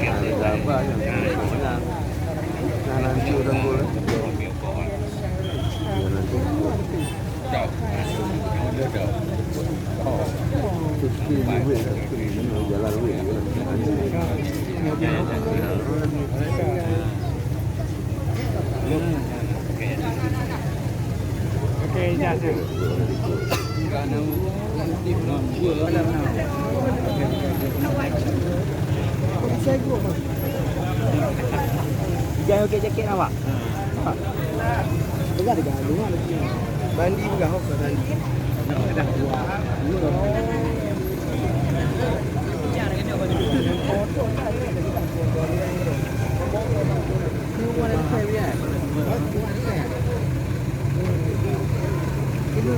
Apa yang nanti udah boleh. Jalan Okey, jatuh. Jangan okey jaket awak. Begar dah rumah lagi. Bandi begar apa bandi? Dah. Ini